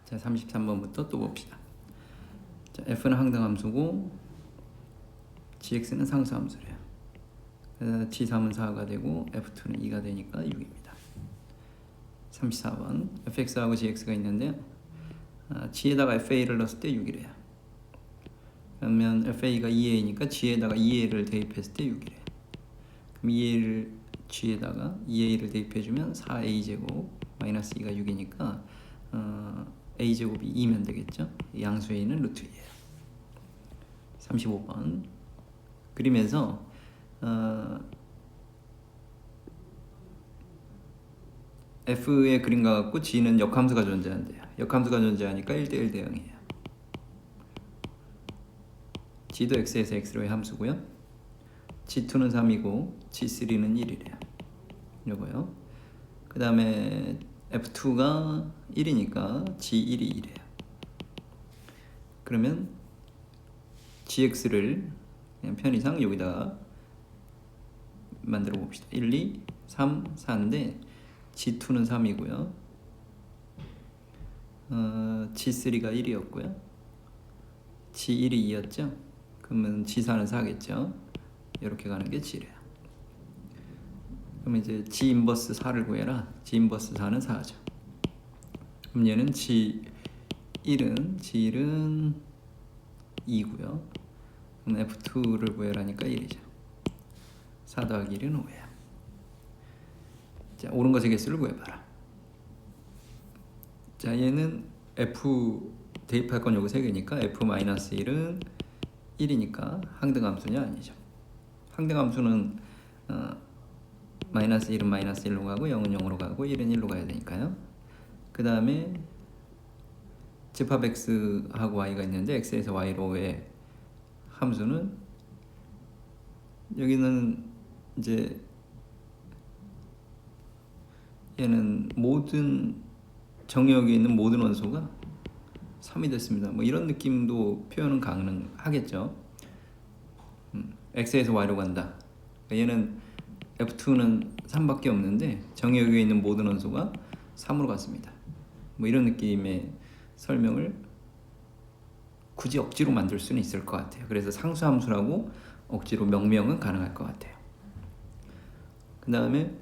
자, 33번부터 또 봅시다. 자, f는 항등함수고 gx는 상수함수래요. 그래서 g3은 4가 되고 f2는 2가 되니까 6입니다. 34번 fx하고 gx가 있는데요. g에다가 fa를 넣었을 때 6이래요. 그러면 fa가 2a니까 g에다가 2a를 대입했을 때 6이래요. 그럼 2a를 g에다가 2a를 대입해주면 4a제곱 마이너스 2가 6이니까 a제곱이 2면 되겠죠. 양수 a는 루트 2예요. 35번 그림에서 f의 그림과 같고 g는 역함수가 존재한대요. 역함수가 존재하니까 1대1 대 0이에요. g도 x에서 x로의 함수고요. g2는 3이고 g3는 1이래요. 요거요. 그 다음에 f2가 1이니까 g1이 2래요. 그러면 gx를 그냥 편의상 여기다가 만들어 봅시다. 1, 2, 3, 4인데 g2는 3이고요. g3가 1이었고요. g1이 2였죠. 그러면 g4는 4겠죠. 이렇게 가는 게 g래요. 그럼 이제 g 인버스 4를 구해라. g 인버스 4는 4죠. 그럼 얘는 g1은 2고요. 그럼 f2를 구해라니까 1이죠. 4 더하기 1은 5예요. 자, 옳은 것의 개수를 구해봐라. 자, 얘는 f 대입할 건 요거 3개니까 f-1은 1이니까 항등함수냐 아니죠. 항등함수는 마이너스 1은 마이너스 1로 가고 0은 0으로 가고 1은 1로 가야 되니까요. 그 다음에 집합 x하고 y가 있는데 x에서 y로의 함수는 여기는 이제 얘는 모든 정역에 있는 모든 원소가 3이 됐습니다. 뭐 이런 느낌도 표현은 가능하겠죠. x에서 y로 간다. 얘는 f2는 3밖에 없는데 정역에 있는 모든 원소가 3으로 갔습니다. 뭐 이런 느낌의 설명을 굳이 억지로 만들 수는 있을 것 같아요. 그래서 상수함수라고 억지로 명명은 가능할 것 같아요. 그 다음에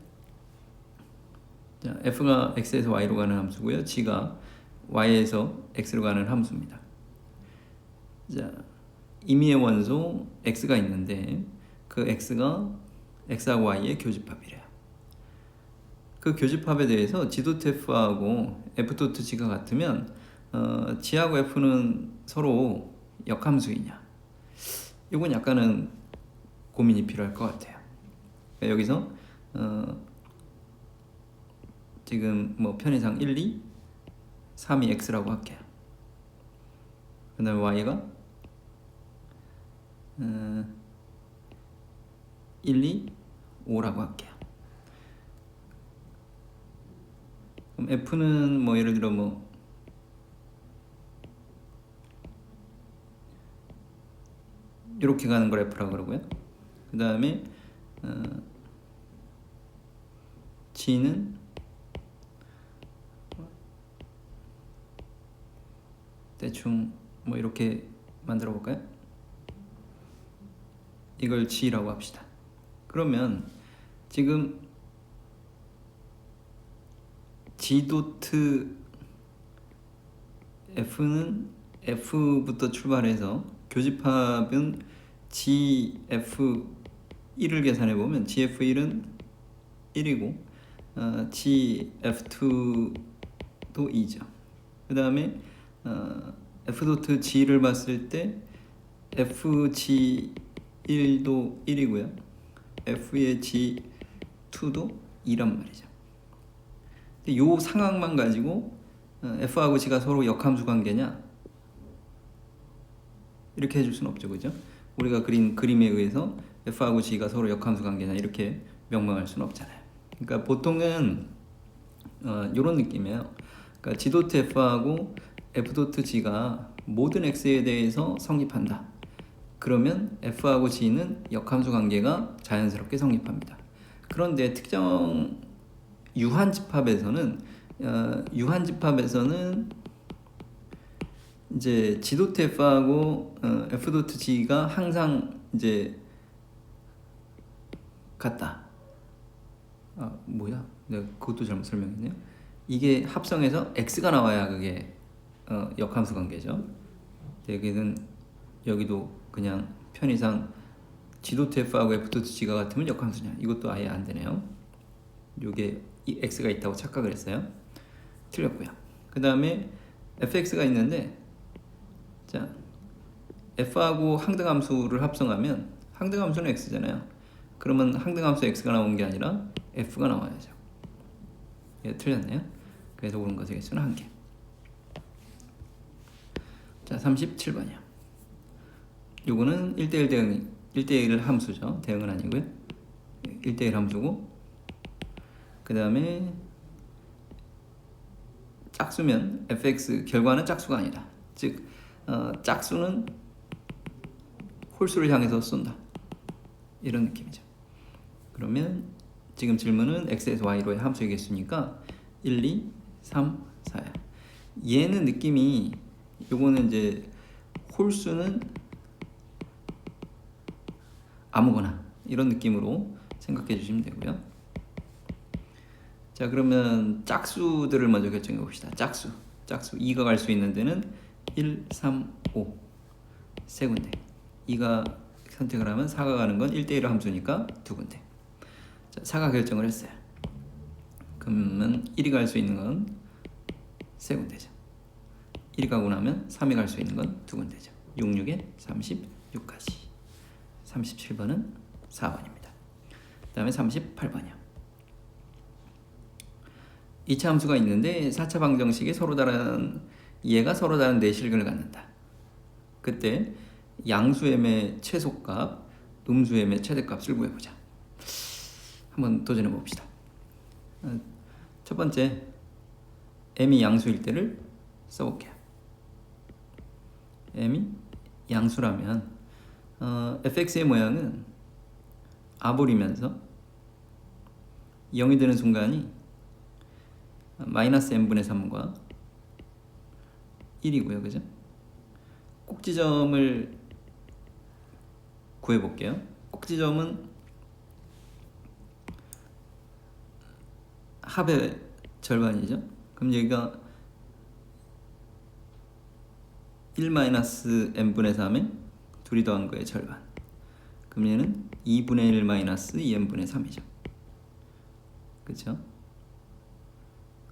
f가 x에서 y로 가는 함수고요. g가 y에서 x로 가는 함수입니다. 자, 임의의 원소 x가 있는데 그 x가 x하고 y의 교집합이래요. 그 교집합에 대해서 g.f하고 f.g가 같으면 g하고 f는 서로 역함수이냐? 이건 약간은 고민이 필요할 것 같아요. 그러니까 여기서 지금 뭐 편의상 1, 2, 3이 x라고 할게요. 그 다음에 y가 1, 2, 5라고 할게요. 그럼 f는 뭐 예를 들어 뭐 이렇게 가는 걸 f라고 그러고요. 그 다음에 g는 대충 뭐 이렇게 만들어 볼까요? 이걸 g라고 합시다. 그러면 지금 g.f는 f부터 출발해서 교집합은 gf1을 계산해 보면 gf1은 1이고 gf2도 2죠. 그 다음에 f.g를 봤을 때 fg1도 1이고요. f의 g2도 2란 말이죠. 이 상황만 가지고 f하고 g가 서로 역함수 관계냐 이렇게 해줄 수는 없죠, 그죠? 우리가 그린 그림에 의해서 f하고 g가 서로 역함수 관계냐 이렇게 명명할 수는 없잖아요. 그러니까 보통은 이런 느낌이에요. 그러니까 g.f하고 f.g가 모든 x에 대해서 성립한다. 그러면 f하고 g는 역함수 관계가 자연스럽게 성립합니다. 그런데 특정 유한 집합에서는 유한집합에서는 이제 G.F하고 F.G가 항상 이제 같다. 뭐야? 내가 그것도 잘못 설명했네요. 이게 합성해서 x가 나와야 그게 역함수 관계죠. 여기는 여기도 그냥 편의상 G.F하고 F.G가 같으면 역함수냐? 이것도 아예 안 되네요. 요게 x가 있다고 착각을 했어요. 틀렸고요. 그 다음에 fx가 있는데, 자, f하고 항등함수를 합성하면 항등함수는 x잖아요. 그러면 항등함수 x가 나온 게 아니라 f가 나와야죠. 예, 틀렸네요. 그래서 옳은 것의 개수는 1개. 자, 37번이요. 요거는 1대1 대응, 1대1 함수죠. 대응은 아니고요. 1대1 함수고, 그 다음에 짝수면 fx 결과는 짝수가 아니다. 즉 짝수는 홀수를 향해서 쏜다. 이런 느낌이죠. 그러면 지금 질문은 x에서 y로의 함수의 개수니까 1, 2, 3, 4야. 얘는 느낌이, 요거는 이제 홀수는 아무거나 이런 느낌으로 생각해 주시면 되고요. 자, 그러면 짝수들을 먼저 결정해 봅시다. 짝수 2가 갈 수 있는 데는 1, 3, 5 세 군데. 2가 선택을 하면 4가 가는 건 1대1 함수니까 두 군데. 자, 4가 결정을 했어요. 그러면 1이 갈 수 있는 건 세 군데죠. 1이 가고 나면 3이 갈 수 있는 건 두 군데죠. 6, 6에 36까지. 37번은 4번입니다. 그 다음에 38번이요. 2차 함수가 있는데 4차 방정식이 서로 다른, 얘가 서로 다른 네 실근을 갖는다. 그때 양수m의 최소값, 음수m의 최대값을 구해보자. 한번 도전해 봅시다. 첫 번째, m이 양수일 때를 써볼게요. m이 양수라면 fx의 모양은 아볼이면서 0이 되는 순간이 마이너스 n분의 3과 1이고요. 그죠? 꼭지점을 구해볼게요. 꼭지점은 합의 절반이죠. 그럼 여기가 1-n분의 3에 둘이 더한 거의 절반. 그럼 얘는 2분의 1 마이너스 2n분의 3이죠. 그쵸?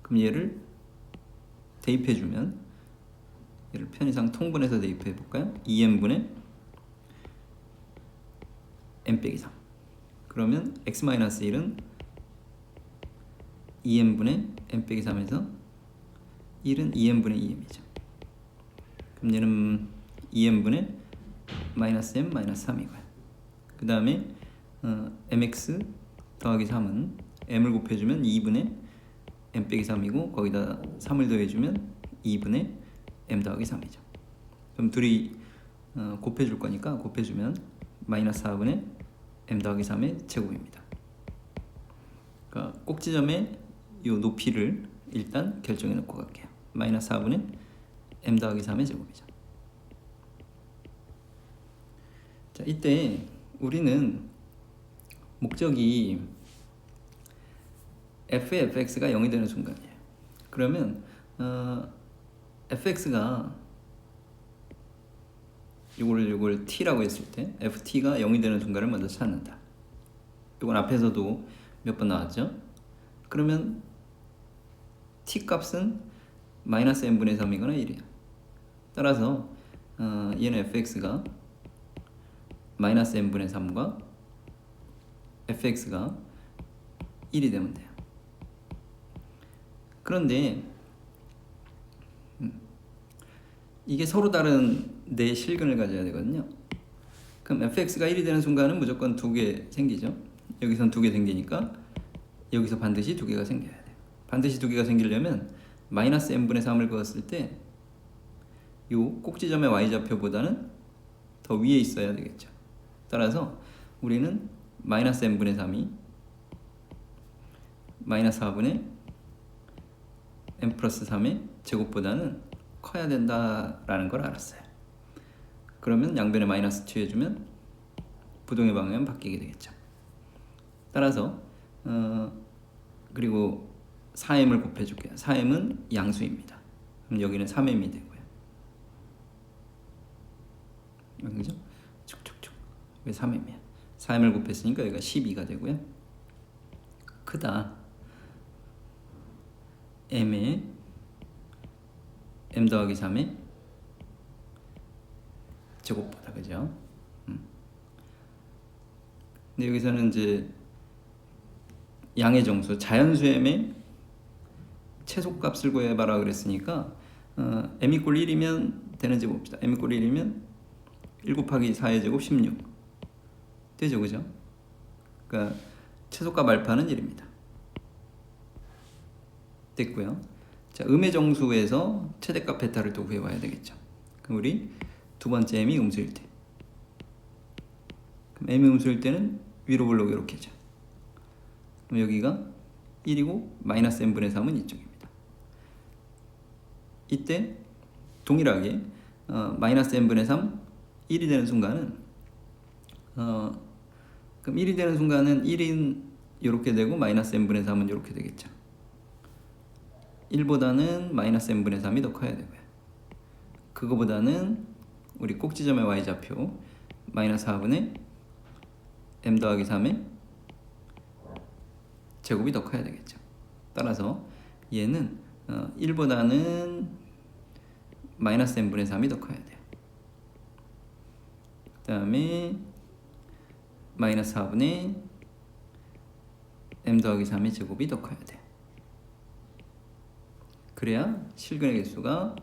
그럼 얘를 대입해주면, 얘를 편의상 통분해서 대입해볼까요? 2n분의 n 빼기 3. 그러면 x-1은 2n분의 n 빼기 3에서 1은 2n분의 2m이죠. 그럼 얘는 2n분의 마이너스 m 마이너스 3이고요. 그 다음에 mx 더하기 3은 m을 곱해주면 2분의 m 빼기 3이고, 거기다 3을 더해주면 2분의 m 더하기 3이죠. 그럼 둘이 곱해줄 거니까 곱해주면 마이너스 4분의 m 더하기 3의 제곱입니다. 그러니까 꼭지점의 이 높이를 일단 결정해 놓고 갈게요. 마이너스 4분의 m 더하기 3의 제곱이죠. 자, 이때 우리는 목적이 f의 fx가 0이 되는 순간이에요. 그러면 fx가 이걸 t라고 했을 때 ft가 0이 되는 순간을 먼저 찾는다. 이건 앞에서도 몇 번 나왔죠. 그러면 t 값은 마이너스 n분의 3이거나 1이에요. 따라서 얘는 fx가 마이너스 n분의 3과 fx가 1이 되면 돼요. 그런데 이게 서로 다른 네 실근을 가져야 되거든요. 그럼 fx가 1이 되는 순간은 무조건 두 개 생기죠. 여기선 두 개 생기니까 여기서 반드시 두 개가 생겨야 돼요. 반드시 두 개가 생기려면 마이너스 n분의 3을 그었을 때 이 꼭지점의 y좌표보다는 더 위에 있어야 되겠죠. 따라서 우리는 마이너스 n분의 3이 마이너스 4분의 m 플러스 3의 제곱보다는 커야 된다라는 걸 알았어요. 그러면 양변에 마이너스 취해주면 부동의 방향은 바뀌게 되겠죠. 따라서 그리고 4m을 곱해줄게요. 4m은 양수입니다. 그럼 여기는 3m이 되고요. 그죠? 축축축. 왜 3m이야? 4m을 곱했으니까 여기가 12가 되고요. 크다. m에 m 더하기 3의 제곱보다, 그죠? 근데 여기서는 이제 양의 정수, 자연수 m의 최소값을 구해봐라 그랬으니까 m 이꼴 1이면 되는지 봅시다. m 이꼴 1이면 1 곱하기 4의 제곱 16 되죠, 그죠? 그러니까 최소값 알파는 1입니다. 됐고요. 자, 음의 정수에서 최대값 베타를 또 구해봐야 되겠죠. 그럼 우리 두 번째 m이 음수일 때, 그럼 m이 음수일 때는 위로 볼록 이렇게죠. 그럼 여기가 1이고 마이너스 m분의 3은 이쪽입니다. 이때 동일하게 마이너스 m분의 3 1이 되는 순간은 그럼 1이 되는 순간은 1인 이렇게 되고 마이너스 m분의 3은 이렇게 되겠죠. 1보다는 마이너스 m분의 3이 더 커야 되고요. 그거보다는 우리 꼭지점의 y좌표 마이너스 4분의 m 더하기 3의 제곱이 더 커야 되겠죠. 따라서 얘는 1보다는 마이너스 m분의 3이 더 커야 돼요. 그 다음에 마이너스 4분의 m 더하기 3의 제곱이 더 커야 돼요. 그래야 실근의 개수가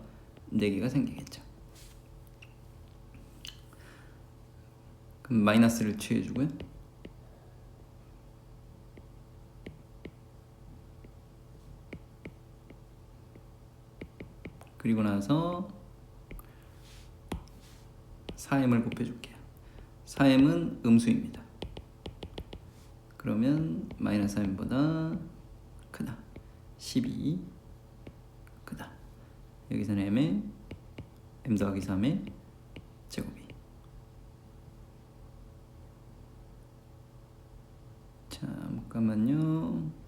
4개가 생기겠죠. 그럼 마이너스를 취해주고요. 그리고 나서 4m을 곱해줄게요. 4m은 음수입니다. 그러면 마이너스 4m보다 크다. 12 크다. 여기서는 m에 m 더하기 3의 제곱이. 잠깐만요.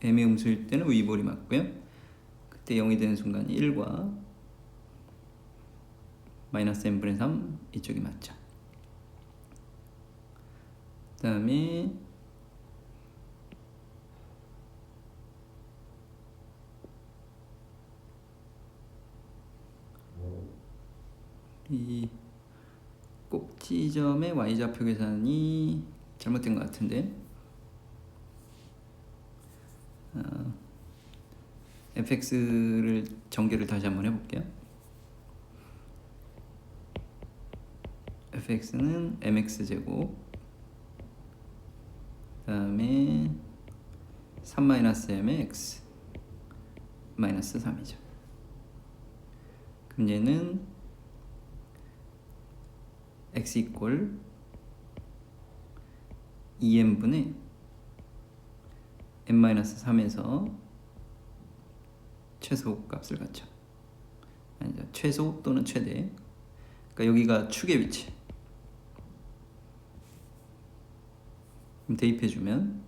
m이 음수일 때는 위볼이 맞고요. 그때 0이 되는 순간 1과 마이너스 m분의 3 이쪽이 맞죠. 그 다음에 이 꼭지점의 y좌표 계산이 잘못된 것 같은데 fx를 전개를 다시 한번 해볼게요. fx는 mx제곱 그 다음에 3-m의 x 마이너스 3이죠. 그럼 얘는 x 이꼴 2m분의 m-3에서 최소 값을 갖죠. 아니죠. 최소 또는 최대. 그러니까 여기가 축의 위치. 그럼 대입해주면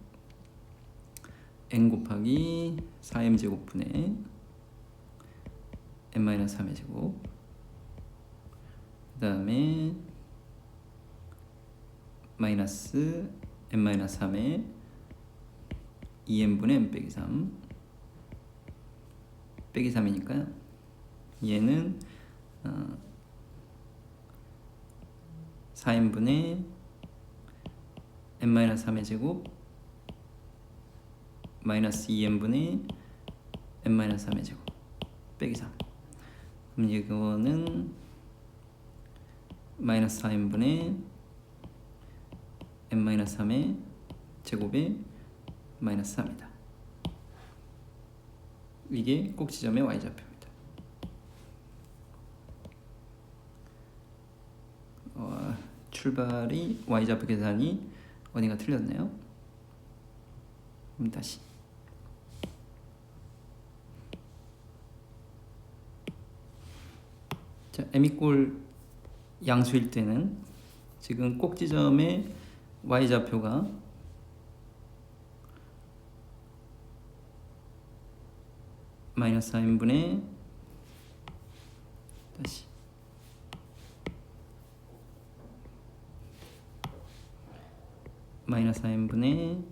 n 곱하기 4m 제곱분의 m-3의 제곱 그 다음에 마이너스 m-3의 2m분의 m 빼기 3 빼기 3이니까요. 얘는 4m분의 m-3의 제곱 마이너스 2m분의 m-3의 제곱 빼기 3. 그럼 이거는 마이너스 4m분의 m-3의 제곱에 마이너스 3이다. 이게 꼭지점의 y좌표입니다. 출발이 y좌표 계산이 어딘가 틀렸네요. 그럼 다시 자, m = 양수일 때는 지금 꼭 지점의 y좌표가 마이너스 4n분의 다시 마이너스 4n분의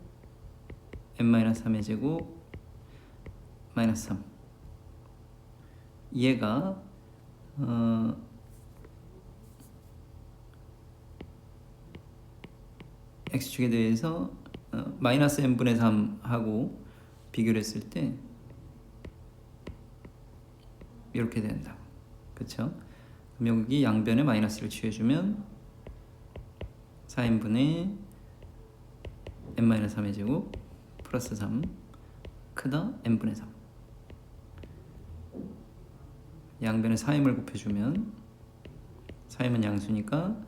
n-3의 제곱 마이너스 3 얘가 x축에 대해서 마이너스 n분의 3하고 비교를 했을 때 이렇게 된다. 그쵸? 그럼 여기 양변에 마이너스를 취해주면 4n분의 n-3의 제곱 플러스 3 크다 n분의 3 양변에 4m을 곱해주면 4m은 양수니까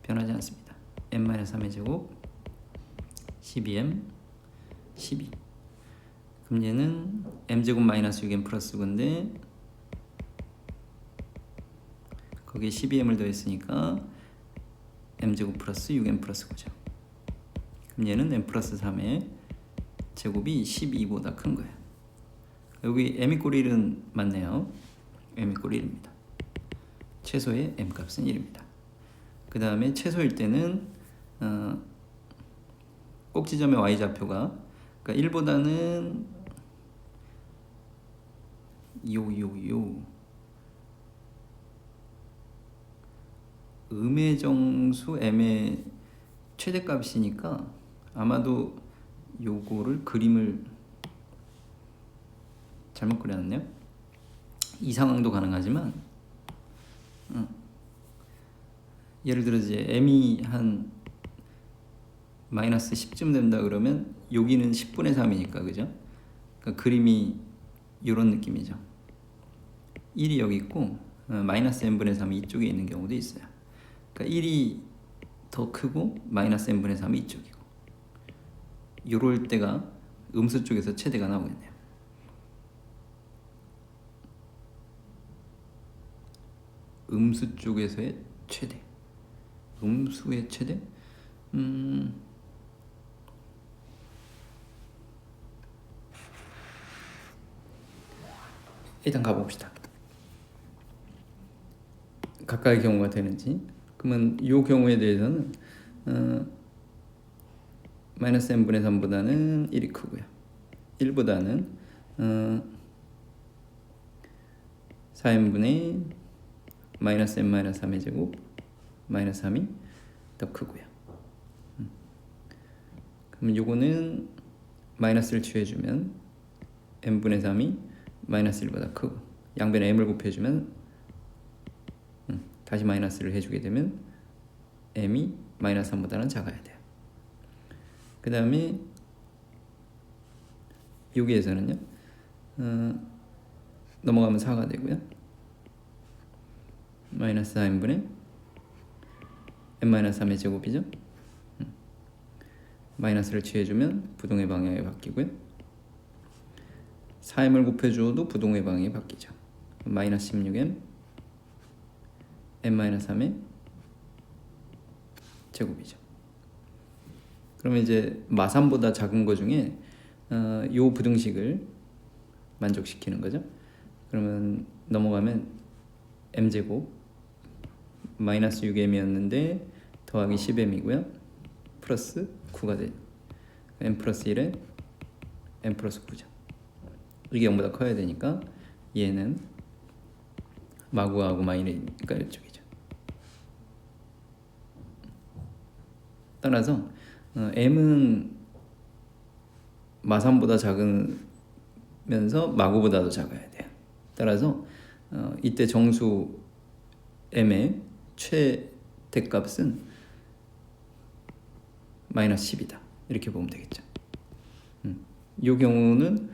변하지 않습니다. n-3의 제곱 12m 12 그럼 얘는 m제곱 마이너스 6m 플러스 9인데 거기에 12m을 더했으니까 m제곱 플러스 6m 플러스 9죠. 그럼 얘는 m 플러스 3의 제곱이 12보다 큰 거예요. 여기 m = 1은 맞네요. m = 1입니다. 최소의 m 값은 1입니다. 그 다음에 최소일 때는 꼭 지점의 y좌표가 그러니까 1보다는 음의 정수 m의 최대값이니까 아마도 요거를 그림을 잘못 그려놨네요. 이 상황도 가능하지만 예를 들어 이제 m이 한 마이너스 10쯤 된다 그러면 여기는 10분의 3이니까 그죠? 그러니까 그림이 이런 느낌이죠. 1이 여기 있고 마이너스 n분의 3이 이쪽에 있는 경우도 있어요. 그러니까 1이 더 크고 마이너스 n분의 3이 이쪽이고 이럴 때가 음수 쪽에서 최대가 나오겠네요. 음수 쪽에서의 최대 음수의 최대? 일단 가봅시다. 가까이 경우가 되는지. 그러면 이 경우에 대해서는 마이너스 n분의 3보다는 1이 크고요. 1보다는 4n분의 마이너스 n-3의 제곱 마이너스 3이 더 크고요. 그럼 요거는 마이너스를 취해주면 n분의 3이 마이너스 1보다 크고 양변에 m을 곱해주면 다시 마이너스를 해주게 되면 m이 마이너스 3보다는 작아야 돼요. 그 다음에 여기에서는요 넘어가면 4가 되고요. 마이너스 4n분의 n-3의 제곱이죠. 마이너스를 취해주면 부동의 방향이 바뀌고요. 4m을 곱해줘도 부동의 방향이 바뀌죠. 마이너스 16m n-3의 제곱이죠. 그러면 이제 마삼보다 작은 거 중에 요 부등식을 만족시키는 거죠. 그러면 넘어가면 m제곱 마이너스 6m이었는데 더하기 10m이고요. 플러스 9가 돼요. m 플러스 1에 m 플러스 9죠. 이게 0보다 커야 되니까 얘는 마구하고 마이너니까 이쪽이죠. 따라서 m은 마삼보다 작으면서 마구보다도 작아야 돼요. 따라서 이때 정수 m의 최대값은 마이너스 10이다. 이렇게 보면 되겠죠. 이 경우는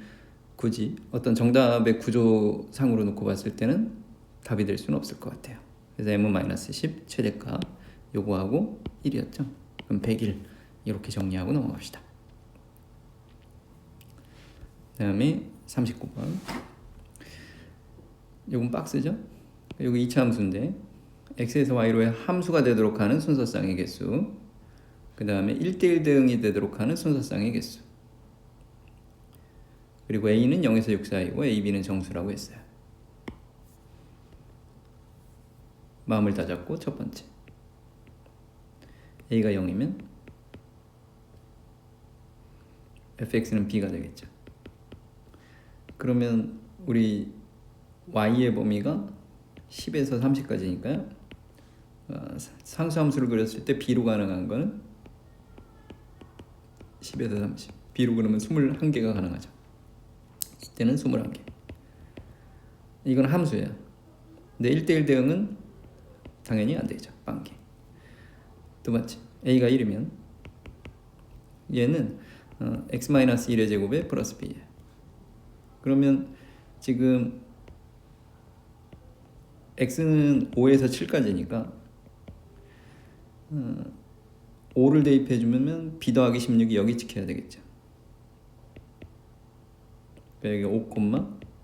굳이 어떤 정답의 구조상으로 놓고 봤을 때는 답이 될 수는 없을 것 같아요. 그래서 m은 마이너스 10 최대값 요거하고 1이었죠. 그럼 101 이렇게 정리하고 넘어갑시다. 그 다음에 39번. 요건 박스죠. 여기 2차 함수인데 x에서 y로의 함수가 되도록 하는 순서쌍의 개수, 그 다음에 1대1 대응이 되도록 하는 순서쌍의 개수, 그리고 a는 0에서 6 사이고 ab는 정수라고 했어요. 마음을 다잡고 첫 번째, a가 0이면 fx는 b가 되겠죠. 그러면 우리 y의 범위가 10에서 30까지니까요. 상수함수를 그렸을 때 b로 가능한 거는 10에서 30. b로 그러면 21개가 가능하죠. 이때는 21개. 이건 함수예요. 근데 1대1 대응은 당연히 안 되죠. 빵개. 두 번째, a가 1이면 얘는 x-1의 제곱에 플러스 b예요. 그러면 지금 x는 5에서 7까지니까 5를 대입해주면 b 더하기 16이 여기 찍혀야 되겠죠. 여기 5,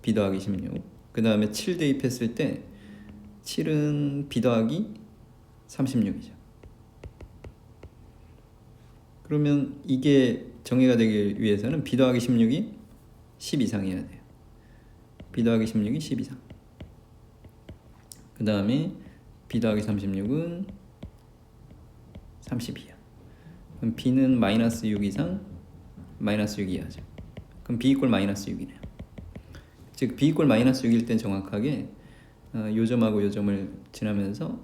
b 더하기 16. 그 다음에 7 대입했을 때 7은 b 더하기 36이죠. 그러면 이게 정의가 되기 위해서는 b 더하기 16이 10 이상이어야 돼요. b 더하기 16이 10 이상. 그 다음에 b 더하기 36은 32야. 그럼 b는 마이너스 6 이상 마이너스 6 이하죠. 그럼 b 이꼴 마이너스 6이네요. 즉 b 이꼴 마이너스 6일 땐 정확하게 요 점하고 요 점을 지나면서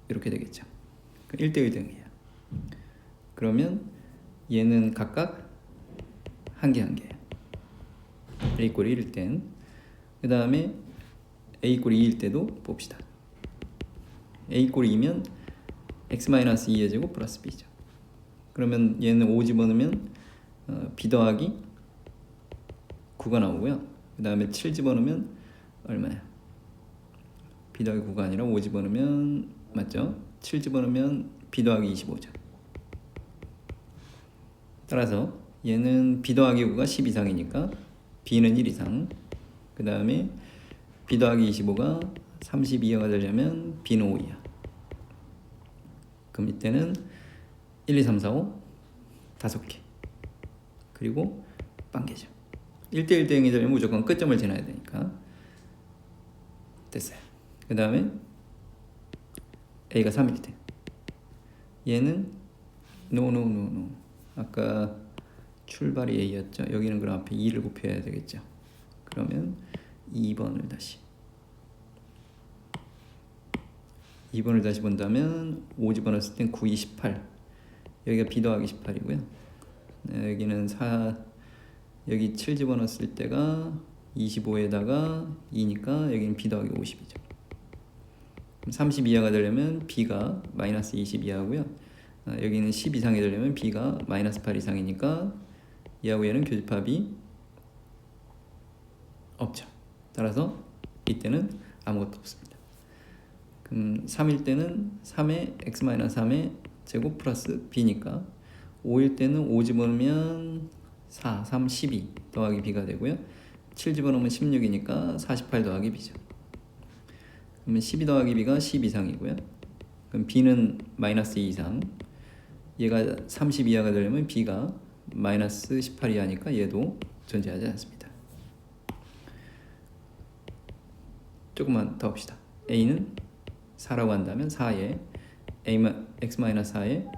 이렇게 되겠죠. 1대1 등이에요. 그러면 얘는 각각 한 개 한 개예요. a 이꼴이 1일 땐. 그 다음에 a 이꼴이 2일 때도 봅시다. a 이꼴이 2면 x-2의 제곱 플러스 b죠. 그러면 얘는 5 집어넣으면 b 더하기 9가 나오고요. 그 다음에 7 집어넣으면 얼마야? b 더하기 9가 아니라 5 집어넣으면 맞죠? 7 집어넣으면 b 더하기 25죠. 따라서 얘는 b 더하기 9가 10 이상이니까 b는 1 이상. 그 다음에 b 더하기 25가 30 이하가 되려면 b는 5 이하. 그럼 이때는 1, 2, 3, 4, 5 5개. 그리고 빵개죠. 1대1 대응이 되면 무조건 끝점을 지나야 되니까. 됐어요. 그 다음에 a가 3일 때 얘는 no. 아까 출발이 a였죠. 여기는 그럼 앞에 2를 곱해야 되겠죠. 그러면 2번을 다시 본다면 5 집어넣었을 땐 9, 28. 여기가 b 더하기 18이고요. 여기는 4, 여기 7 집어넣었을 때가 25에다가 2니까 여기는 b 더하기 50이죠. 그럼 30 이하가 되려면 b가 마이너스 20 이하고요. 여기는 10 이상이 되려면 b가 마이너스 8 이상이니까 얘하고 얘는 교집합이 없죠. 따라서 이때는 아무것도 없습니다. 그럼 3일 때는 3의 x-3의 제곱 플러스 b니까 5일 때는 5 집어넣으면 4, 3, 12 더하기 b가 되고요. 7 집어넣으면 16이니까 48 더하기 b죠. 그러면 12 더하기 b가 10 이상이고요. 그럼 b는 마이너스 2 이상. 얘가 30 이하가 되려면 b가 마이너스 18 이하니까 얘도 존재하지 않습니다. 조금만 더 봅시다. a는 4라고 한다면 4에 x-4의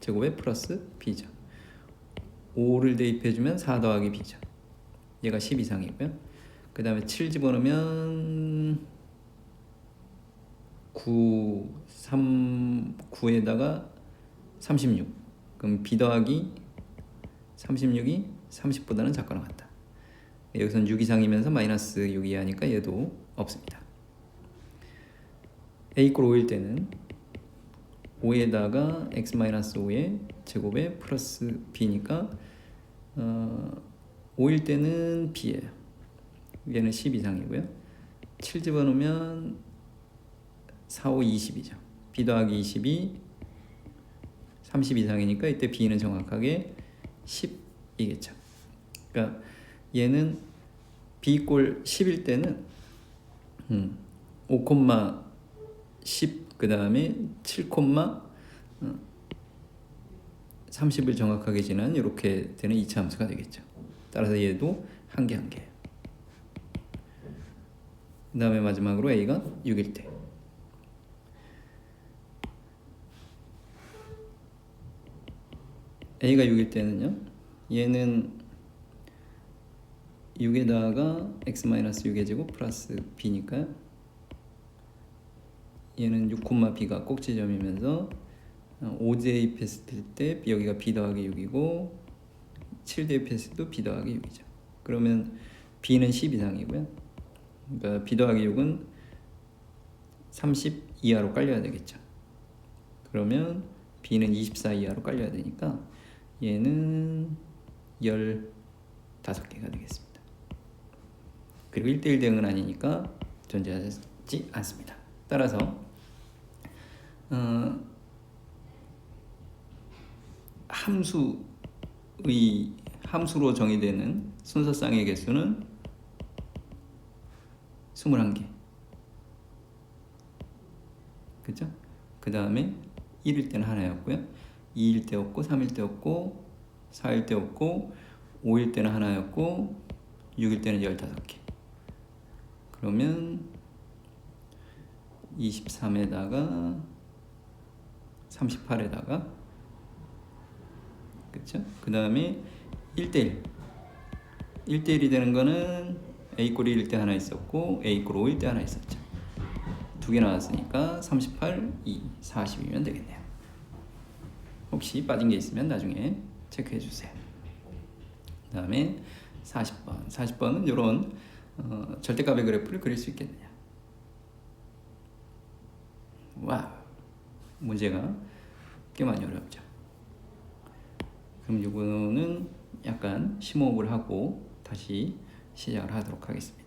제곱에 플러스 b죠. 5를 대입해주면 4 더하기 b죠. 얘가 10 이상이고요. 그 다음에 7 집어넣으면 9에다가 36. 그럼 b 더하기 36이 30보다는 작거나 같다. 여기서는 6 이상이면서 마이너스 6 이하니까 얘도 없습니다. a 이꼴 5일 때는 5에다가 x-5의 제곱에 플러스 b니까 5일 때는 b예요. 얘는 10 이상이고요. 7 집어넣으면 4, 5, 20이죠. b 더하기 20이 30 이상이니까 이때 B는 정확하게 10이겠죠. 그러니까 얘는 B 꼴 10일 때는 5,10 그 다음에 7,30을 정확하게 지난 이렇게 되는 이차 함수가 되겠죠. 따라서 얘도 한 개 한 개. 그 다음에 마지막으로 A가 6일 때. A가 6일 때는요, 얘는 6에다가 x-6의 제곱 플러스 b니까 얘는 6,b가 꼭지점이면서 5 대입했을 때 여기가 b 더하기 6이고 7 대입했을 때도 b 더하기 6이죠. 그러면 b는 10 이상이고요. 그러니까 b 더하기 6은 30 이하로 깔려야 되겠죠. 그러면 b는 24 이하로 깔려야 되니까 얘는 15개가 되겠습니다. 그리고 1대1 대응은 아니니까 존재하지 않습니다. 따라서 함수로 정의되는 순서쌍의 개수는 21개. 그죠? 그 다음에 1일 때는 하나였고요. 2일 때 없고 3일 때 없고 4일 때 없고 5일 때는 하나였고 6일 때는 15개. 그러면 23에다가 38에다가 그쵸? 그 다음에 1대1 1대1이 되는 거는 A꼴이 1일 때 하나 있었고 A꼴 5일 때 하나 있었죠. 두 개 나왔으니까 38, 2, 40이면 되겠네요. 혹시 빠진 게 있으면 나중에 체크해 주세요. 그 다음에 40번은 이런 절대값의 그래프를 그릴 수 있겠느냐. 와, 문제가 꽤 많이 어렵죠. 그럼 이거는 약간 심호흡을 하고 다시 시작을 하도록 하겠습니다.